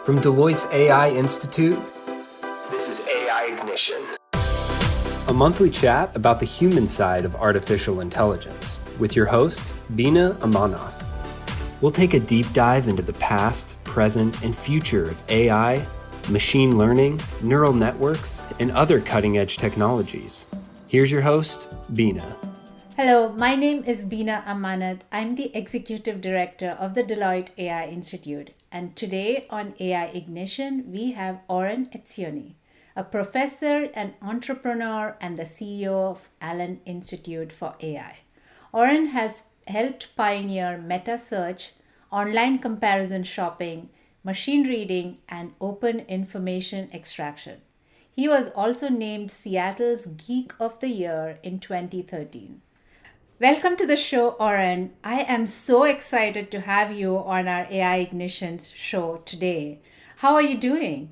From Deloitte's AI Institute, this is AI Ignition, a monthly chat about the human side of artificial intelligence with your host, Bina Amanoff. We'll take a deep dive into the past, present, and future of AI, machine learning, neural networks, and other cutting-edge technologies. Here's your host, Bina. Hello, my name is Bina Amanat. I'm the Executive Director of the Deloitte AI Institute. And today on AI Ignition, we have Oren Etzioni, a professor and entrepreneur and the CEO of Allen Institute for AI. Oren has helped pioneer meta search, online comparison shopping, machine reading, and open information extraction. He was also named Seattle's Geek of the Year in 2013. Welcome to the show, Oren. I am so excited to have you on our AI Ignition show today. How are you doing?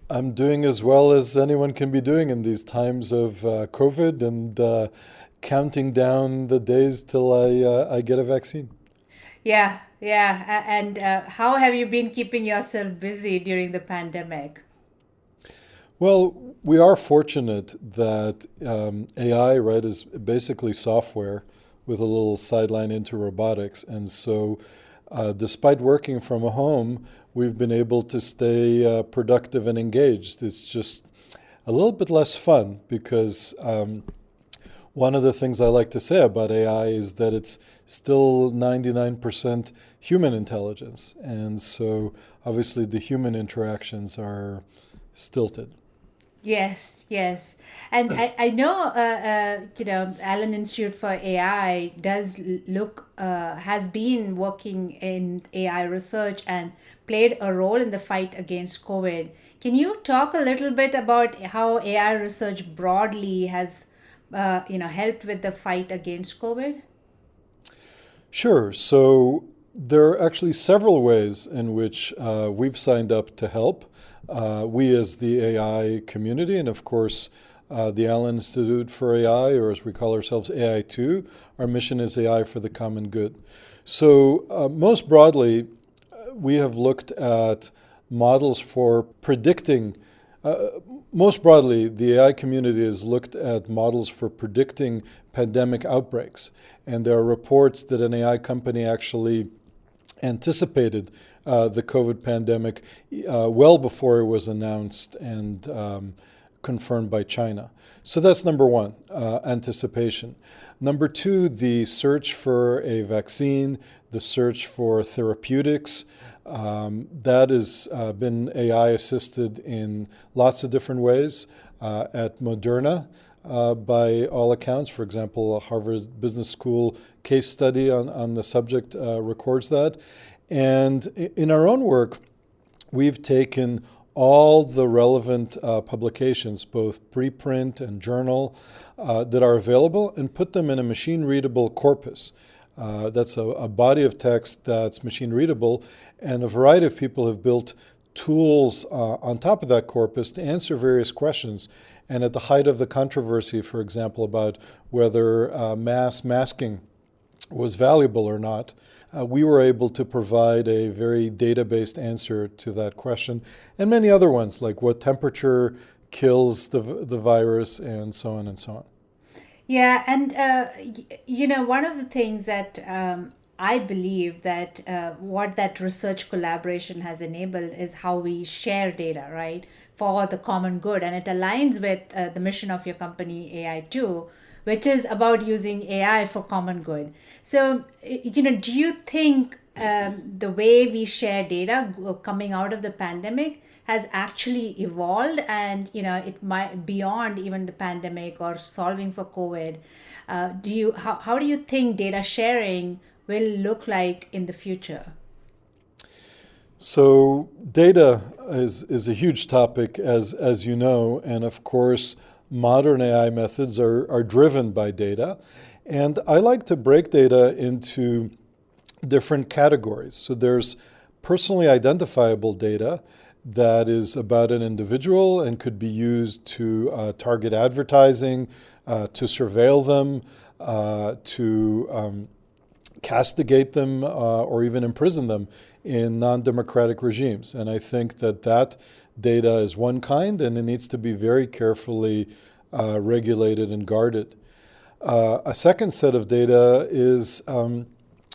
I'm doing as well as anyone can be doing in these times of COVID and counting down the days till I get a vaccine. Yeah. And how have you been keeping yourself busy during the pandemic? Well, we are fortunate that AI, right, is basically software with a little sideline into robotics. And so despite working from home, we've been able to stay productive and engaged. It's just a little bit less fun because one of the things I like to say about AI is that it's still 99% human intelligence. And so obviously the human interactions are stilted. Yes. And I know, Allen Institute for AI has been working in AI research and played a role in the fight against COVID. Can you talk a little bit about how AI research broadly has, helped with the fight against COVID? Sure. So there are actually several ways in which we've signed up to help. We as the AI community, and of course the Allen Institute for AI, or as we call ourselves, AI2, our mission is AI for the common good. So most broadly, we have looked at models for predicting, most broadly, the AI community has looked at models for predicting pandemic outbreaks. And there are reports that an AI company actually anticipated the COVID pandemic well before it was announced and confirmed by China. So that's number one, anticipation. Number two, the search for a vaccine, the search for therapeutics. That has been AI assisted in lots of different ways. At Moderna, by all accounts, for example, a Harvard Business School case study on the subject records that. And in our own work, we've taken all the relevant publications, both preprint and journal, that are available and put them in a machine-readable corpus. That's a body of text that's machine-readable, and a variety of people have built tools on top of that corpus to answer various questions. And at the height of the controversy, for example, about whether masking was valuable or not, we were able to provide a very data-based answer to that question, and many other ones, like what temperature kills the virus, and so on and so on. Yeah, and one of the things that I believe that what that research collaboration has enabled is how we share data, right, for the common good. And it aligns with the mission of your company, AI2, which is about using AI for common good. So, do you think the way we share data coming out of the pandemic has actually evolved, and it might beyond even the pandemic or solving for COVID? How do you think data sharing will look like in the future? So data is a huge topic, as you know, and of course modern AI methods are driven by data. And I like to break data into different categories. So there's personally identifiable data that is about an individual and could be used to target advertising, to surveil them, to castigate them or even imprison them in non-democratic regimes. And I think that that data is one kind, and it needs to be very carefully regulated and guarded. A second set of data is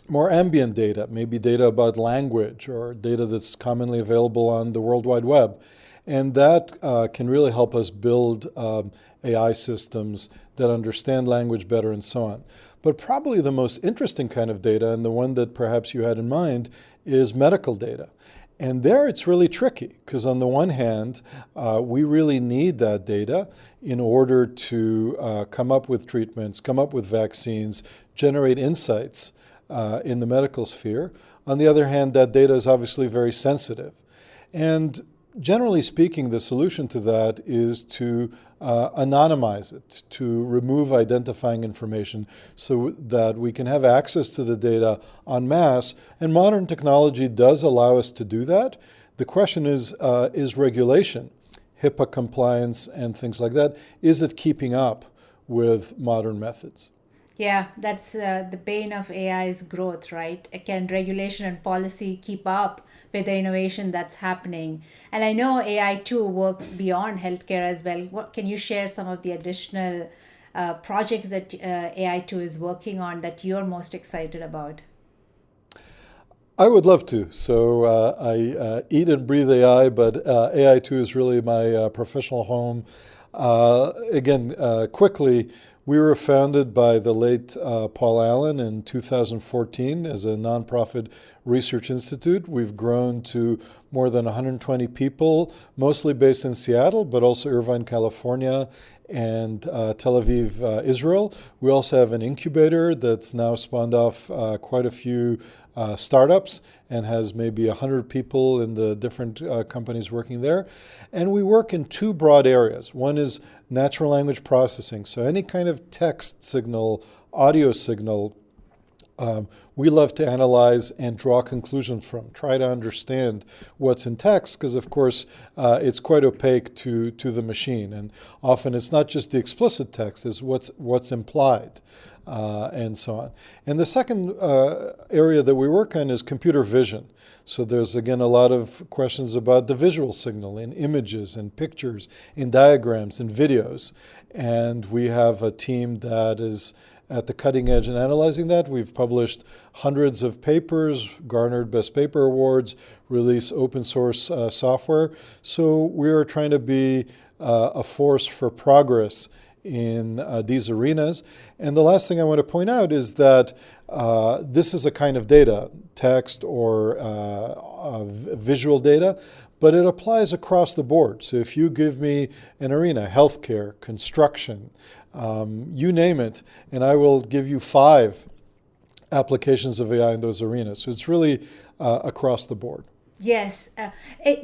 more ambient data, maybe data about language or data that's commonly available on the World Wide Web. And that can really help us build AI systems that understand language better and so on. But probably the most interesting kind of data, and the one that perhaps you had in mind, is medical data. And there it's really tricky, because on the one hand, we really need that data in order to come up with treatments, come up with vaccines, generate insights in the medical sphere. On the other hand, that data is obviously very sensitive. And generally speaking, the solution to that is to anonymize it, to remove identifying information so that we can have access to the data en masse. And modern technology does allow us to do that. The question is regulation, HIPAA compliance and things like that. Is it keeping up with modern methods? Yeah, that's the bane of AI's growth, right? Can regulation and policy keep up with the innovation that's happening? And I know AI too works beyond healthcare as well. Can you share some of the additional projects that AI too is working on that you're most excited about? I would love to. So I eat and breathe AI, but AI too is really my professional home. Again, quickly, we were founded by the late Paul Allen in 2014 as a nonprofit research institute. We've grown to more than 120 people, mostly based in Seattle, but also Irvine, California, and Tel Aviv, Israel. We also have an incubator that's now spawned off quite a few startups and has maybe 100 people in the different companies working there. And we work in two broad areas. One is natural language processing. So any kind of text signal, audio signal, we love to analyze and draw conclusions from, try to understand what's in text, because of course it's quite opaque to the machine. And often it's not just the explicit text, it's what's implied. And so on. And the second area that we work on is computer vision. So there's, again, a lot of questions about the visual signal in images and pictures, in diagrams and videos. And we have a team that is at the cutting edge in analyzing that. We've published hundreds of papers, garnered Best Paper Awards, released open source software. So we are trying to be a force for progress in these arenas. And the last thing I want to point out is that this is a kind of data, text or visual data, but it applies across the board. So if you give me an arena, healthcare, construction, you name it, and I will give you 5 applications of AI in those arenas. So it's really across the board. Yes.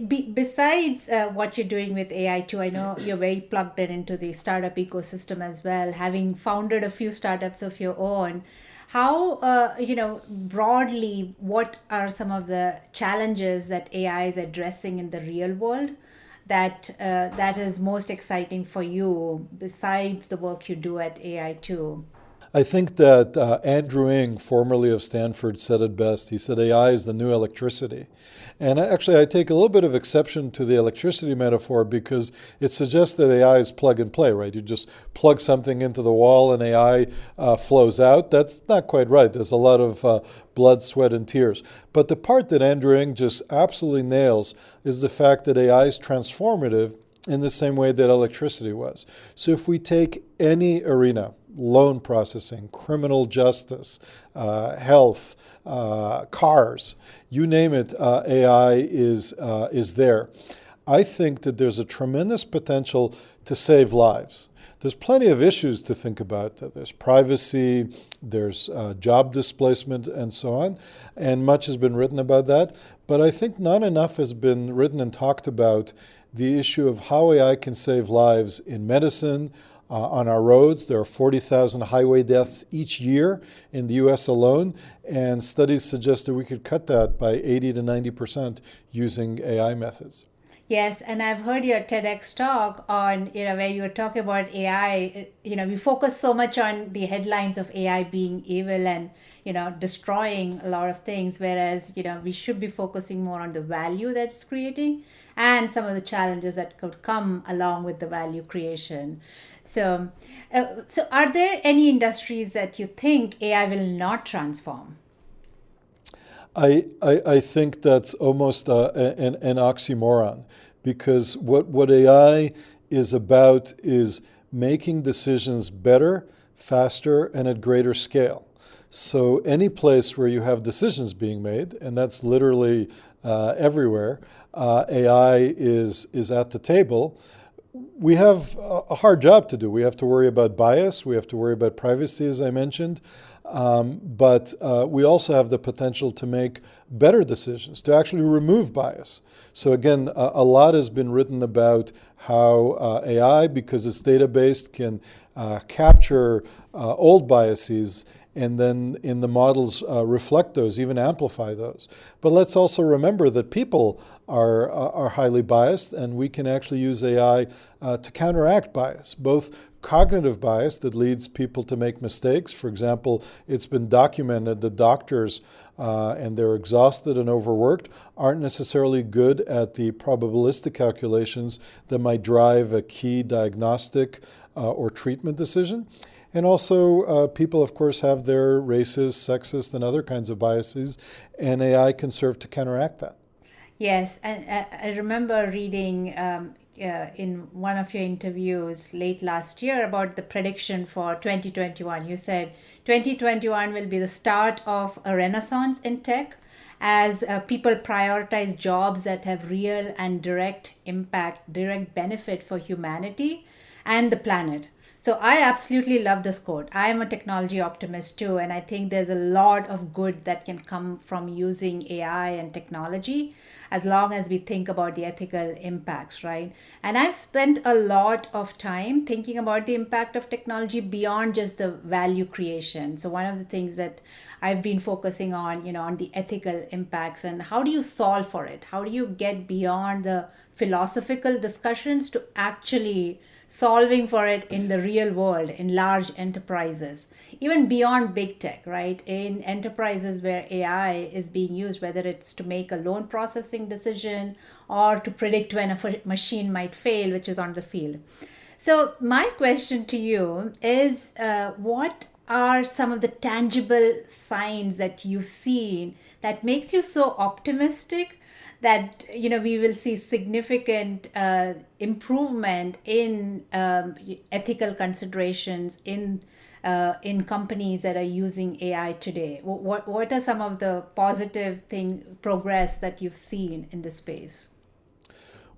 Besides what you're doing with AI too, I know you're very plugged into the startup ecosystem as well, having founded a few startups of your own. How, broadly, what are some of the challenges that AI is addressing in the real world that is most exciting for you besides the work you do at AI too? I think that Andrew Ng, formerly of Stanford, said it best. He said AI is the new electricity. And actually, I take a little bit of exception to the electricity metaphor because it suggests that AI is plug and play, right? You just plug something into the wall and AI flows out. That's not quite right. There's a lot of blood, sweat, and tears. But the part that Andrew Ng just absolutely nails is the fact that AI is transformative in the same way that electricity was. So if we take any arena, loan processing, criminal justice, health, cars, you name it, AI is there. I think that there's a tremendous potential to save lives. There's plenty of issues to think about. There's privacy, there's job displacement, and so on, and much has been written about that. But I think not enough has been written and talked about the issue of how AI can save lives in medicine, on our roads. There are 40,000 highway deaths each year in the U.S. alone, and studies suggest that we could cut that by 80 to 90% using AI methods. Yes, and I've heard your TEDx talk on, where you were talking about AI. We focus so much on the headlines of AI being evil and, destroying a lot of things, whereas, we should be focusing more on the value that it's creating and some of the challenges that could come along with the value creation. So are there any industries that you think AI will not transform? I think that's almost an oxymoron, because what AI is about is making decisions better, faster, and at greater scale. So any place where you have decisions being made, and that's literally everywhere, AI is at the table. We have a hard job to do. We have to worry about bias. We have to worry about privacy, as I mentioned. But we also have the potential to make better decisions, to actually remove bias. So again, a lot has been written about how AI, because it's data-based, can capture old biases and then in the models reflect those, even amplify those. But let's also remember that people are highly biased, and we can actually use AI to counteract bias, both cognitive bias that leads people to make mistakes. For example, it's been documented that doctors, and they're exhausted and overworked, aren't necessarily good at the probabilistic calculations that might drive a key diagnostic or treatment decision. And also, people, of course, have their racist, sexist, and other kinds of biases, and AI can serve to counteract that. Yes, and I remember reading in one of your interviews late last year about the prediction for 2021. You said 2021 will be the start of a renaissance in tech as people prioritize jobs that have real and direct impact, direct benefit for humanity and the planet. So I absolutely love this quote. I am a technology optimist too, and I think there's a lot of good that can come from using AI and technology as long as we think about the ethical impacts, right? And I've spent a lot of time thinking about the impact of technology beyond just the value creation. So one of the things that I've been focusing on, on the ethical impacts and how do you solve for it? How do you get beyond the philosophical discussions to actually solving for it in the real world, in large enterprises, even beyond big tech, right? In enterprises where AI is being used, whether it's to make a loan processing decision or to predict when a machine might fail, which is on the field. So my question to you is, what are some of the tangible signs that you've seen that makes you so optimistic that we will see significant improvement in ethical considerations in companies that are using AI today? What are some of the positive progress that you've seen in this space?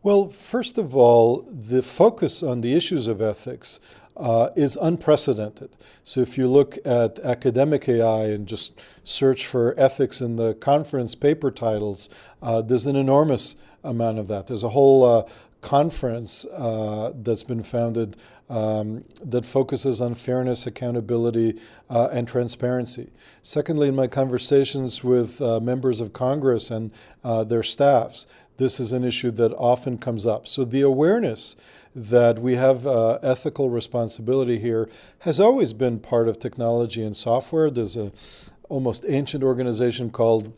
Well, first of all, the focus on the issues of ethics is unprecedented. So if you look at academic AI and just search for ethics in the conference paper titles, there's an enormous amount of that. There's a whole conference that's been founded that focuses on fairness, accountability, and transparency. Secondly, in my conversations with members of Congress and their staffs, this is an issue that often comes up. So the awareness that we have ethical responsibility here has always been part of technology and software. There's a almost ancient organization called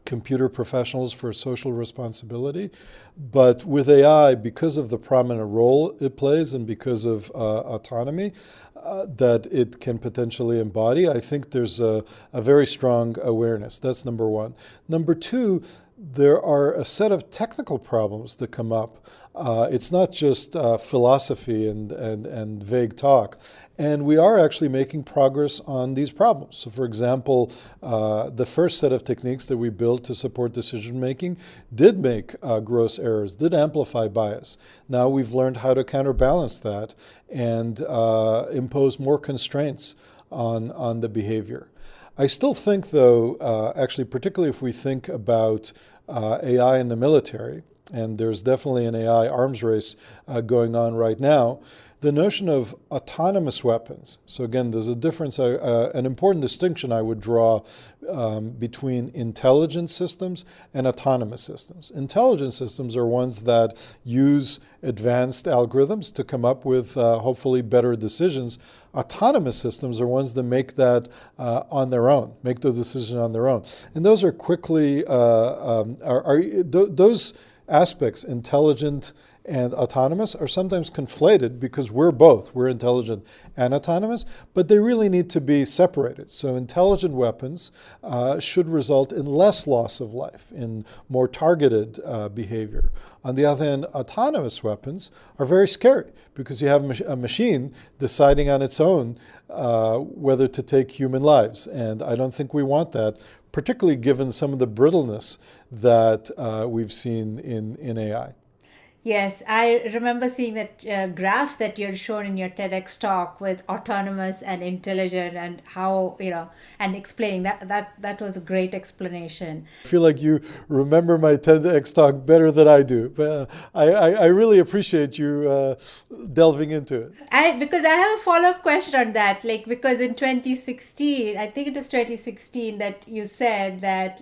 Computer Professionals for Social Responsibility. But with AI, because of the prominent role it plays and because of autonomy that it can potentially embody, I think there's a very strong awareness. That's number one. Number two, there are a set of technical problems that come up. It's not just philosophy and vague talk. And we are actually making progress on these problems. So for example, the first set of techniques that we built to support decision making did make gross errors, did amplify bias. Now we've learned how to counterbalance that and impose more constraints on the behavior. I still think, though, actually, particularly if we think about AI in the military, and there's definitely an AI arms race going on right now, the notion of autonomous weapons. So again, there's a difference, an important distinction I would draw between intelligent systems and autonomous systems. Intelligent systems are ones that use advanced algorithms to come up with hopefully better decisions. Autonomous systems are ones that make that on their own, make those decisions on their own. And those are quickly, those aspects, intelligent and autonomous, are sometimes conflated because we're both. We're intelligent and autonomous, but they really need to be separated. So intelligent weapons should result in less loss of life, in more targeted behavior. On the other hand, autonomous weapons are very scary because you have a machine deciding on its own whether to take human lives. And I don't think we want that, particularly given some of the brittleness that we've seen in AI. Yes, I remember seeing that graph that you're shown in your TEDx talk with autonomous and intelligent, and how, and explaining that was a great explanation. I feel like you remember my TEDx talk better than I do, but I really appreciate you delving into it. Because I have a follow-up question on that, because in 2016, I think it was 2016 that you said that,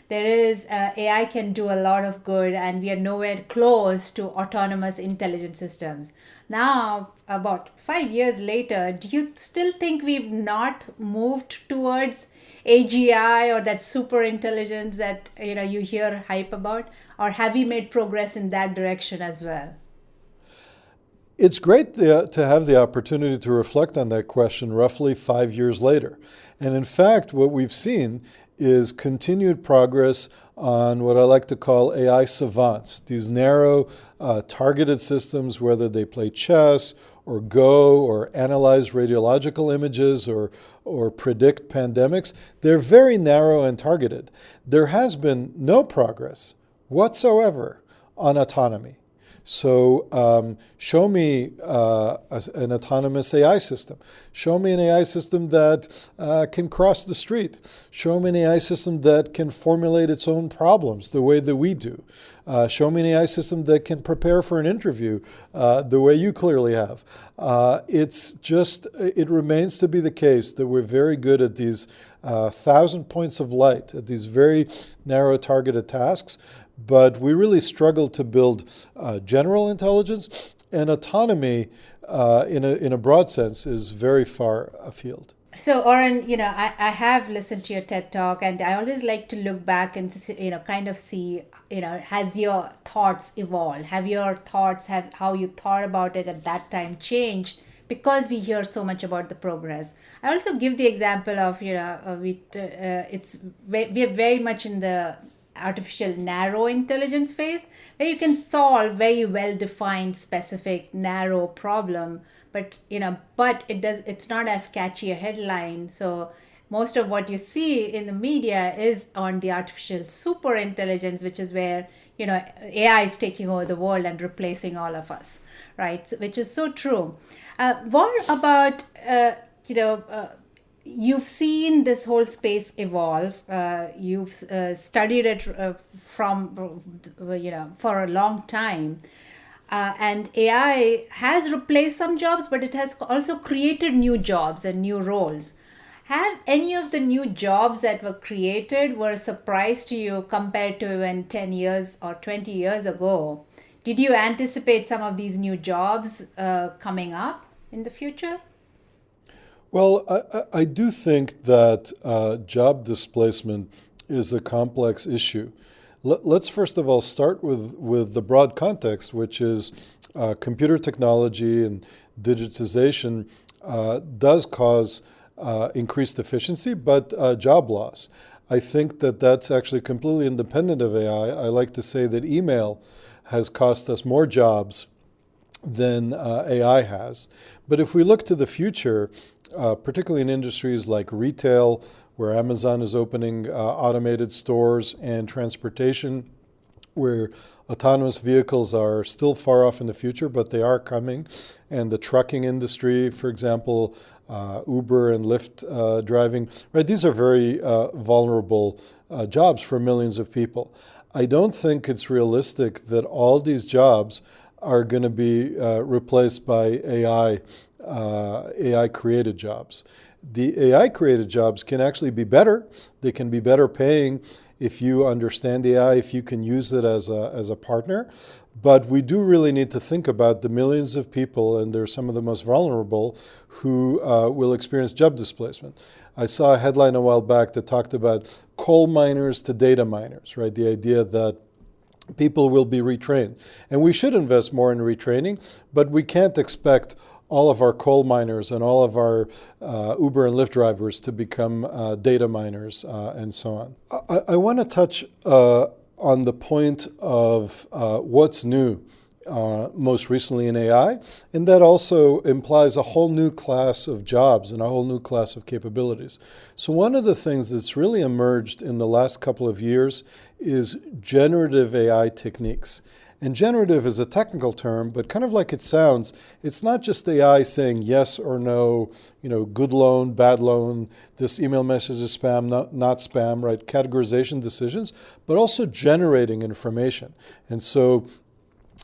there is AI can do a lot of good, and we are nowhere close to autonomous intelligent systems. Now, about 5 years later, do you still think we've not moved towards AGI or that super intelligence that you hear hype about, or have we made progress in that direction as well? It's great to have the opportunity to reflect on that question roughly 5 years later. And in fact, what we've seen is continued progress on what I like to call AI savants, these narrow targeted systems, whether they play chess or Go or analyze radiological images or predict pandemics. They're very narrow and targeted. There has been no progress whatsoever on autonomy. So show me an autonomous AI system. Show me an AI system that can cross the street. Show me an AI system that can formulate its own problems the way that we do. Show me an AI system that can prepare for an interview the way you clearly have. It remains to be the case that we're very good at these 1,000 points of light, at these very narrow targeted tasks. But we really struggle to build general intelligence, and autonomy in a broad sense is very far afield. So, Oren, I have listened to your TED Talk, and I always like to look back and, kind of see, has your thoughts evolved? Have your thoughts, how you thought about it at that time changed? Because we hear so much about the progress. I also give the example of, we are very much in the artificial narrow intelligence phase, where you can solve very well-defined, specific, narrow problem, but it's not as catchy a headline. So most of what you see in the media is on the artificial super intelligence, which is where AI is taking over the world and replacing all of us, right? So, which is so true. What about you've seen this whole space evolve. You've studied it for a long time. And AI has replaced some jobs, but it has also created new jobs and new roles. Have any of the new jobs that were created were a surprise to you compared to when 10 years or 20 years ago? Did you anticipate some of these new jobs coming up in the future? Well, I do think that job displacement is a complex issue. Let's first of all start with the broad context, which is computer technology and digitization does cause increased efficiency, but job loss. I think that that's actually completely independent of AI. I like to say that email has cost us more jobs than AI has. But if we look to the future, particularly in industries like retail, where Amazon is opening automated stores, and transportation, where autonomous vehicles are still far off in the future, but they are coming, and the trucking industry, for example, Uber and Lyft driving, right? These are very vulnerable jobs for millions of people. I don't think it's realistic that all these jobs are going to be replaced by AI created jobs. The AI created jobs can actually be better. They can be better paying if you understand AI, if you can use it as a partner. But we do really need to think about the millions of people, and they're some of the most vulnerable, who will experience job displacement. I saw a headline a while back that talked about coal miners to data miners, right? The idea that people will be retrained. And we should invest more in retraining, but we can't expect all of our coal miners and all of our Uber and Lyft drivers to become data miners and so on. I want to touch on the point of what's new most recently in AI, and that also implies a whole new class of jobs and a whole new class of capabilities. So one of the things that's really emerged in the last couple of years is generative AI techniques. And generative is a technical term, but kind of like it sounds, it's not just AI saying yes or no, good loan, bad loan, this email message is spam, not spam, right? Categorization decisions, but also generating information. And so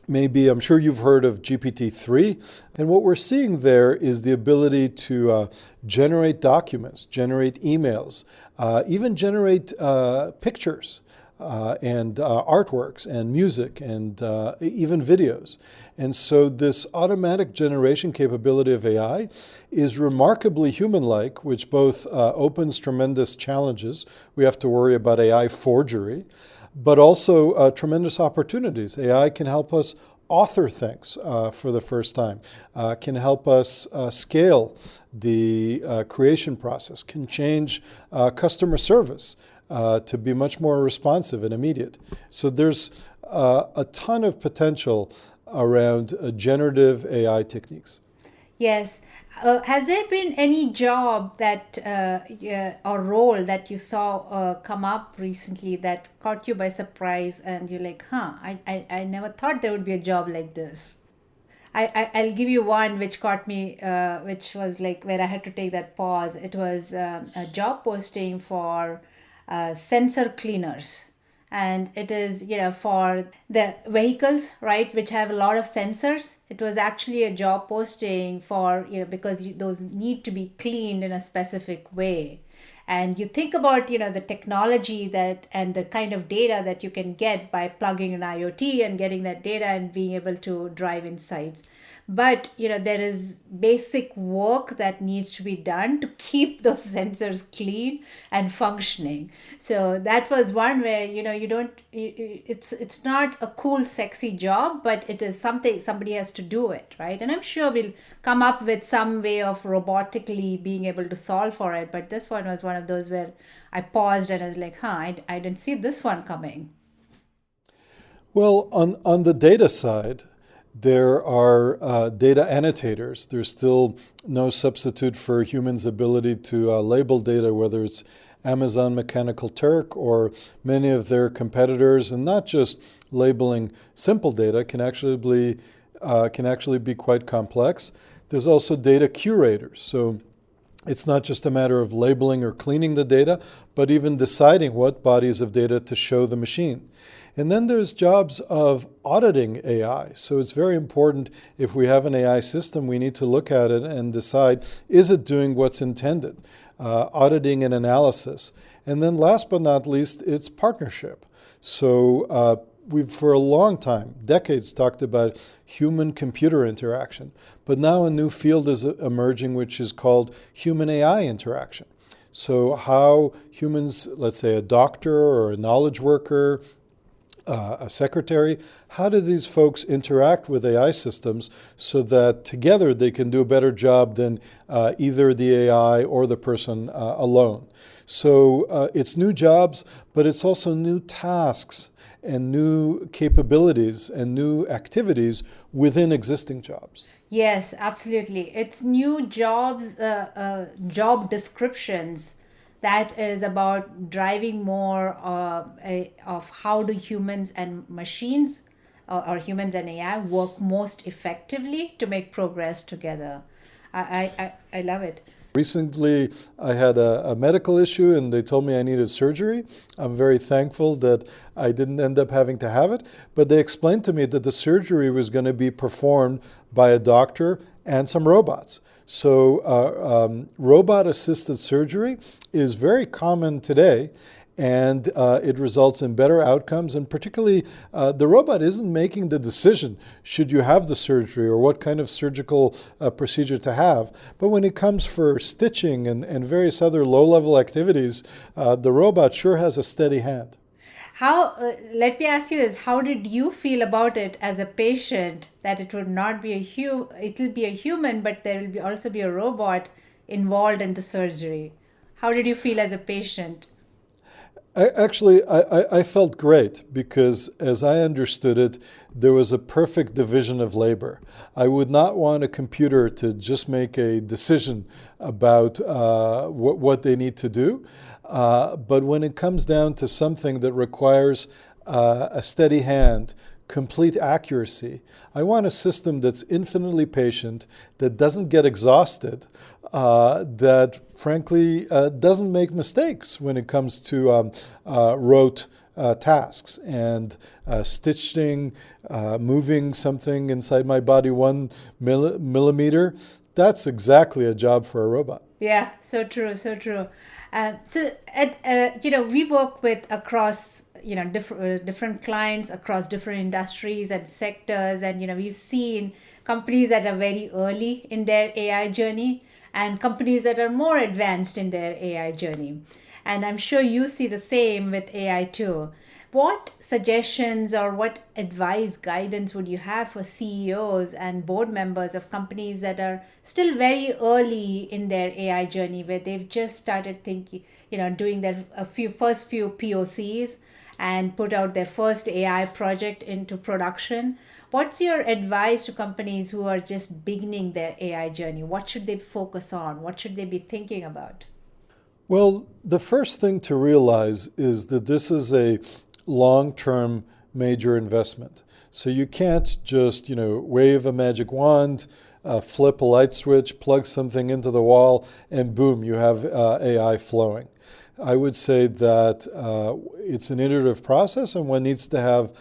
maybe, I'm sure you've heard of GPT-3, and what we're seeing there is the ability to generate documents, generate emails, even generate pictures. And artworks and music and even videos. And so this automatic generation capability of AI is remarkably human-like, which both opens tremendous challenges. We have to worry about AI forgery, but also tremendous opportunities. AI can help us author things for the first time, can help us scale the creation process, can change customer service. To be much more responsive and immediate. So there's a ton of potential around generative AI techniques. Yes. Has there been any job that or role that you saw come up recently that caught you by surprise and you're like, I never thought there would be a job like this? I'll give you one which caught me, which was like where I had to take that pause. It was a job posting for sensor cleaners, and it is for the vehicles, right, which have a lot of sensors. It was actually a job posting for because those need to be cleaned in a specific way. And you think about the technology that and the kind of data that you can get by plugging an IoT and getting that data and being able to drive insights. But there is basic work that needs to be done to keep those sensors clean and functioning. So that was one where you don't. It's not a cool, sexy job, but it is something somebody has to do it, right? And I'm sure we'll come up with some way of robotically being able to solve for it. But this one was one of those where I paused and I was like, I didn't see this one coming. Well, on the data side, there are data annotators. There's still no substitute for humans' ability to label data, whether it's Amazon Mechanical Turk or many of their competitors, and not just labeling simple data can actually be quite complex. There's also data curators. So it's not just a matter of labeling or cleaning the data, but even deciding what bodies of data to show the machine. And then there's jobs of auditing AI. So it's very important, if we have an AI system, we need to look at it and decide, is it doing what's intended? Auditing and analysis. And then last but not least, it's partnership. So we've for a long time, decades, talked about human-computer interaction. But now a new field is emerging, which is called human-AI interaction. So how humans, let's say a doctor or a knowledge worker, a secretary, how do these folks interact with AI systems so that together they can do a better job than either the AI or the person alone? So it's new jobs, but it's also new tasks and new capabilities and new activities within existing jobs. Yes, absolutely. It's new jobs, job descriptions that is about driving more of how do humans and machines or humans and AI work most effectively to make progress together. I love it. Recently, I had a medical issue and they told me I needed surgery. I'm very thankful that I didn't end up having to have it, but they explained to me that the surgery was going to be performed by a doctor and some robots. So robot-assisted surgery is very common today, and it results in better outcomes. And particularly, the robot isn't making the decision, should you have the surgery or what kind of surgical procedure to have. But when it comes for stitching and various other low-level activities, the robot sure has a steady hand. Let me ask you this, how did you feel about it as a patient, that it would not be it will be a human, but there will also be a robot involved in the surgery? How did you feel as a patient? Actually, I felt great because, as I understood it, there was a perfect division of labor. I would not want a computer to just make a decision about what they need to do. But when it comes down to something that requires a steady hand, complete accuracy, I want a system that's infinitely patient, that doesn't get exhausted, that frankly doesn't make mistakes when it comes to rote tasks. And stitching, moving something inside my body 1 millimeter, that's exactly a job for a robot. Yeah, so true, so true. We work with across different clients across different industries and sectors, and we've seen companies that are very early in their AI journey and companies that are more advanced in their AI journey. And I'm sure you see the same with AI too. What suggestions or what advice, guidance would you have for CEOs and board members of companies that are still very early in their AI journey, where they've just started thinking, doing their first few POCs and put out their first AI project into production? What's your advice to companies who are just beginning their AI journey? What should they focus on? What should they be thinking about? Well, the first thing to realize is that this is a long-term major investment. So you can't just, wave a magic wand, flip a light switch, plug something into the wall, and boom, you have AI flowing. I would say that it's an iterative process and one needs to have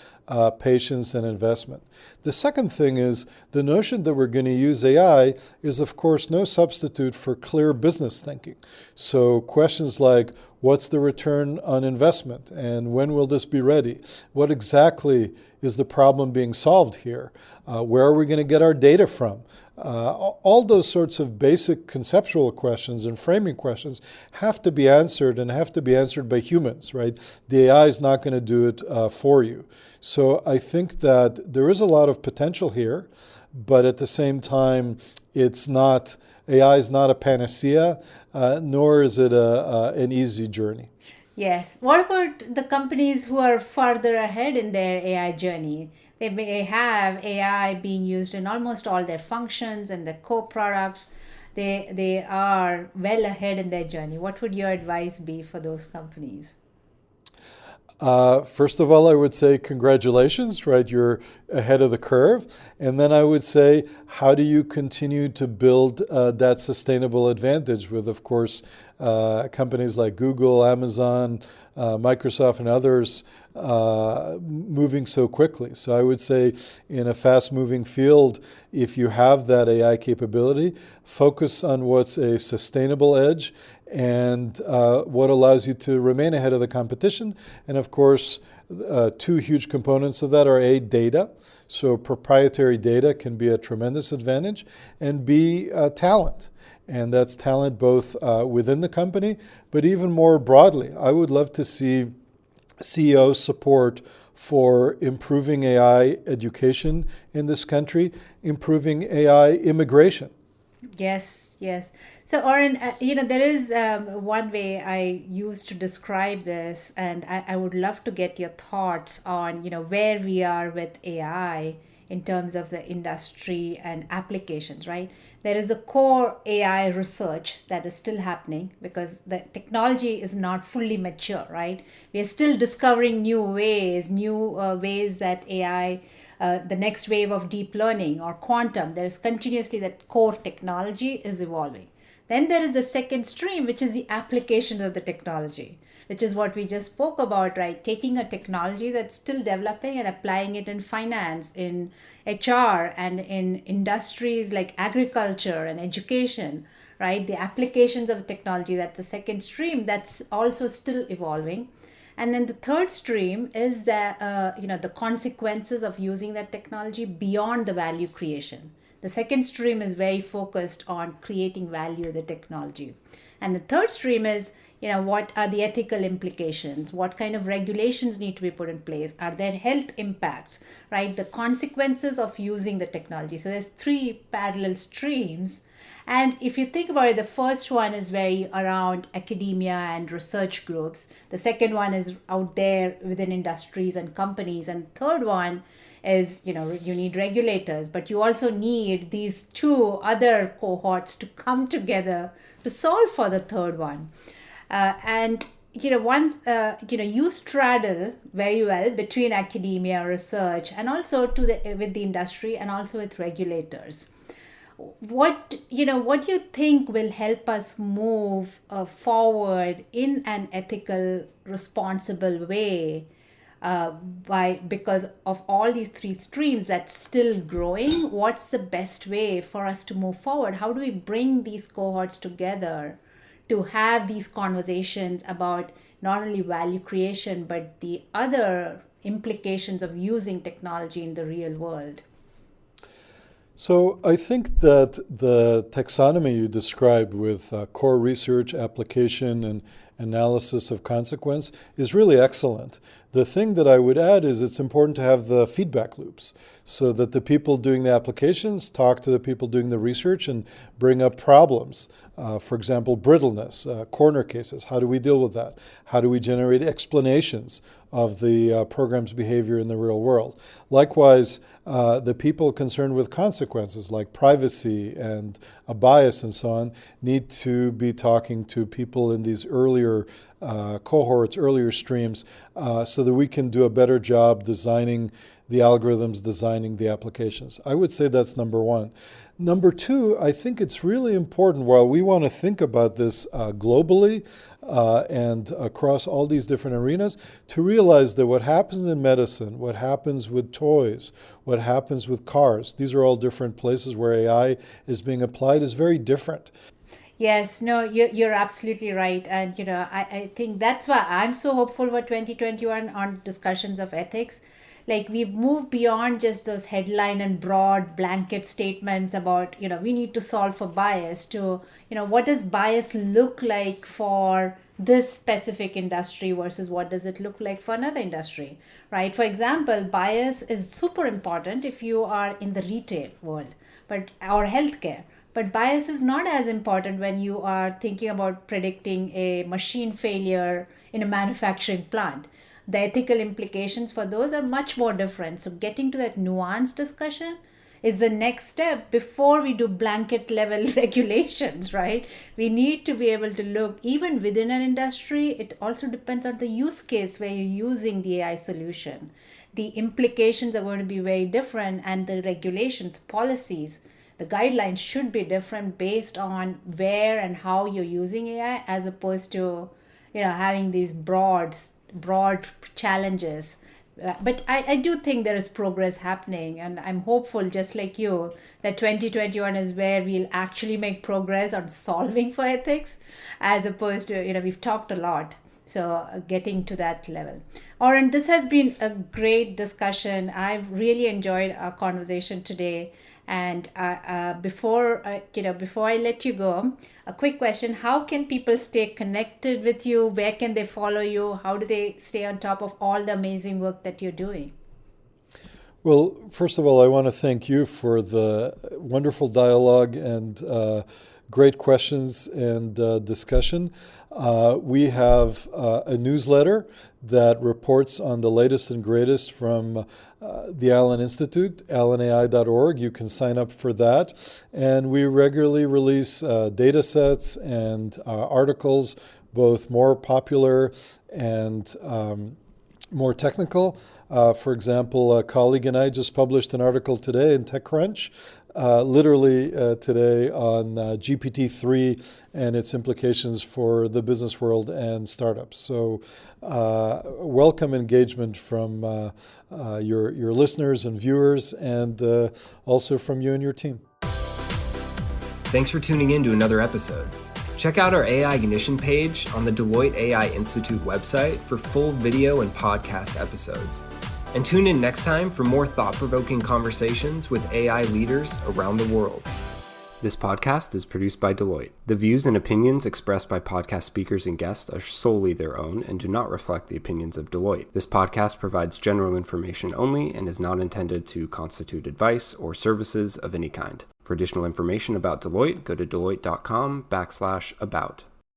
patience and investment. The second thing is the notion that we're going to use AI is, of course, no substitute for clear business thinking. So questions like, what's the return on investment? And when will this be ready? What exactly is the problem being solved here? Where are we going to get our data from? All those sorts of basic conceptual questions and framing questions have to be answered and have to be answered by humans, right? The AI is not going to do it for you. So I think that there is a lot of potential here, but at the same time, AI is not a panacea, nor is it an easy journey. Yes. What about the companies who are farther ahead in their AI journey? They may have AI being used in almost all their functions and their core products. They are well ahead in their journey. What would your advice be for those companies? First of all, I would say congratulations, right? You're ahead of the curve. And then I would say, how do you continue to build that sustainable advantage with, of course, companies like Google, Amazon, Microsoft, and others moving so quickly? So I would say in a fast-moving field, if you have that AI capability, focus on what's a sustainable edge and what allows you to remain ahead of the competition. And of course, two huge components of that are A, data. So proprietary data can be a tremendous advantage, and B, talent. And that's talent both within the company, but even more broadly. I would love to see CEO support for improving AI education in this country, improving AI immigration. Yes, yes. So, Oren, there is one way I use to describe this, and I would love to get your thoughts on, where we are with AI in terms of the industry and applications, right? There is a core AI research that is still happening because the technology is not fully mature, right? We are still discovering new ways that AI, the next wave of deep learning or quantum, there is continuously that core technology is evolving. Then there is the second stream, which is the applications of the technology, which is what we just spoke about, right? Taking a technology that's still developing and applying it in finance, in HR, and in industries like agriculture and education, right? The applications of technology, that's the second stream that's also still evolving. And then the third stream is the consequences of using that technology beyond the value creation. The second stream is very focused on creating value of the technology. And the third stream is, what are the ethical implications? What kind of regulations need to be put in place? Are there health impacts, right? The consequences of using the technology. So there's three parallel streams. And if you think about it, the first one is very around academia and research groups. The second one is out there within industries and companies. And the third one is, you need regulators, but you also need these two other cohorts to come together to solve for the third one. You straddle very well between academia, research, and also with the industry and also with regulators. What do you think will help us move forward in an ethical, responsible way because of all these three streams that's still growing? What's the best way for us to move forward? How do we bring these cohorts together to have these conversations about not only value creation, but the other implications of using technology in the real world? So I think that the taxonomy you described with core research, application, and analysis of consequence is really excellent. The thing that I would add is it's important to have the feedback loops so that the people doing the applications talk to the people doing the research and bring up problems. For example, brittleness, corner cases. How do we deal with that? How do we generate explanations of the program's behavior in the real world? Likewise, the people concerned with consequences like privacy and a bias and so on need to be talking to people in these earlier cohorts, earlier streams, so that we can do a better job designing the algorithms, designing the applications. I would say that's number one. Number two, I think it's really important while we want to think about this globally and across all these different arenas, to realize that what happens in medicine, what happens with toys, what happens with cars, these are all different places where AI is being applied, is very different. Yes, no, you're absolutely right. And, I think that's why I'm so hopeful for 2021 on discussions of ethics. Like, we've moved beyond just those headline and broad blanket statements about, we need to solve for bias to, what does bias look like for this specific industry versus what does it look like for another industry, right? For example, bias is super important if you are in the retail world, or healthcare. But bias is not as important when you are thinking about predicting a machine failure in a manufacturing plant. The ethical implications for those are much more different. So getting to that nuanced discussion is the next step before we do blanket level regulations, right? We need to be able to look even within an industry. It also depends on the use case where you're using the AI solution. The implications are going to be very different, and the regulations, policies, the guidelines should be different based on where and how you're using AI, as opposed to, having these broad challenges. But I do think there is progress happening, and I'm hopeful, just like you, that 2021 is where we'll actually make progress on solving for ethics, as opposed to, we've talked a lot. So getting to that level. Oren, this has been a great discussion. I've really enjoyed our conversation today. And before I let you go, a quick question: how can people stay connected with you? Where can they follow you? How do they stay on top of all the amazing work that you're doing? Well, first of all, I want to thank you for the wonderful dialogue and great questions and discussion. We have a newsletter that reports on the latest and greatest from the Allen Institute, allenai.org. You can sign up for that. And we regularly release data sets and articles, both more popular and more technical. For example, a colleague and I just published an article today in TechCrunch literally today on GPT-3 and its implications for the business world and startups. So welcome engagement from your listeners and viewers, and also from you and your team. Thanks for tuning in to another episode. Check out our AI Ignition page on the Deloitte AI Institute website for full video and podcast episodes. And tune in next time for more thought-provoking conversations with AI leaders around the world. This podcast is produced by Deloitte. The views and opinions expressed by podcast speakers and guests are solely their own and do not reflect the opinions of Deloitte. This podcast provides general information only and is not intended to constitute advice or services of any kind. For additional information about Deloitte, go to deloitte.com/about.